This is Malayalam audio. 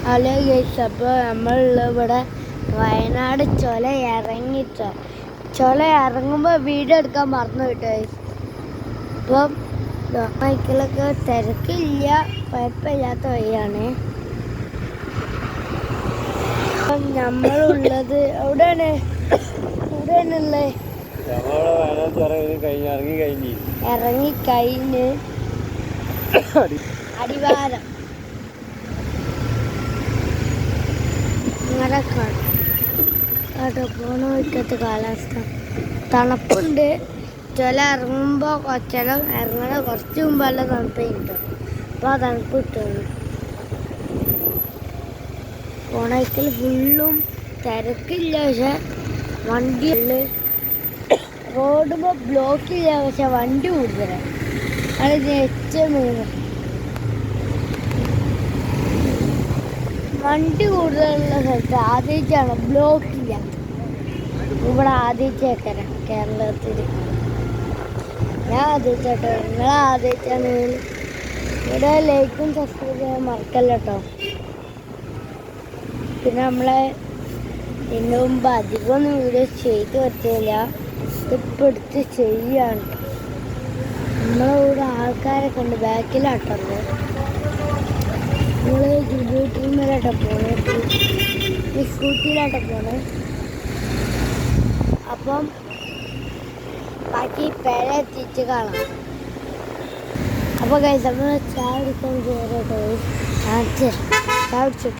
ഹലോ ഗൈസ്, അപ്പോൾ നമ്മളിവിടെ വയനാട് ചുല ഇറങ്ങിട്ടോ. ചുല ഇറങ്ങുമ്പോൾ വീഡിയോ എടുക്കാൻ മറന്നു കേട്ടോ ഗൈസ്. അപ്പം ബൈക്കിലൊക്കെ തിരക്കില്ല, കുഴപ്പമില്ലാത്ത വഴിയാണ്. അപ്പം നമ്മളുള്ളത് എവിടെയാണ് ഉള്ളത്? ഇറങ്ങി കഴിഞ്ഞ് അടിവാരം അങ്ങനെ അവിടെ പോണ വയ്ക്കത്തെ കാലാവസ്ഥ തണുപ്പുണ്ട്. ചില ഇറങ്ങുമ്പോൾ ചില ഇറങ്ങണ കുറച്ച് മുമ്പല്ല തണുപ്പ് കിട്ടും. അപ്പോൾ ആ തണുപ്പ് കിട്ടുന്നു. പോണയ്ക്കൽ ഫുള്ളും തിരക്കില്ല, പക്ഷെ വണ്ടി റോഡുമ്പോൾ ബ്ലോക്കില്ല, പക്ഷെ വണ്ടി കൂടുതലാണ്. അത് വണ്ടി കൂടുതലുള്ള സ്ഥലത്ത് ആദ്യമായിട്ടാണ് ബ്ലോക്കില്ല. ഇവിടെ ആദ്യമായിട്ടേക്കര കേരളത്തിൽ. ഞാൻ ആദ്യമായിട്ടോ, നിങ്ങൾ ആദ്യമായിട്ടാണ്. ഇവിടെ ലൈക്കും സബ്സ്ക്രൈബ് ചെയ്യാൻ മറക്കല്ല കേട്ടോ. പിന്നെ നമ്മളെ ഇതിന് മുമ്പ് അധികമൊന്നും വീഡിയോ ചെയ്ത് പറ്റില്ല, ഇതിപ്പോൾ എടുത്ത് ചെയ്യാണ്. നമ്മളിവിടെ ആൾക്കാരൊക്കെ ഉണ്ട്, ബാക്കിലാട്ടുണ്ട്. നമ്മൾ ജൂബിലിറ്റിയിലാട്ടോ പോണേ, ഈ സ്കൂട്ടിയിലാട്ടോ പോണേ. അപ്പം ബാക്കി പേര എത്തിച്ച് കാണാം. അപ്പോൾ ഗൈസ്, നമ്മൾ ചായ കുടിക്കാൻ കയറട്ടോ. ചായ കുടിച്ചു.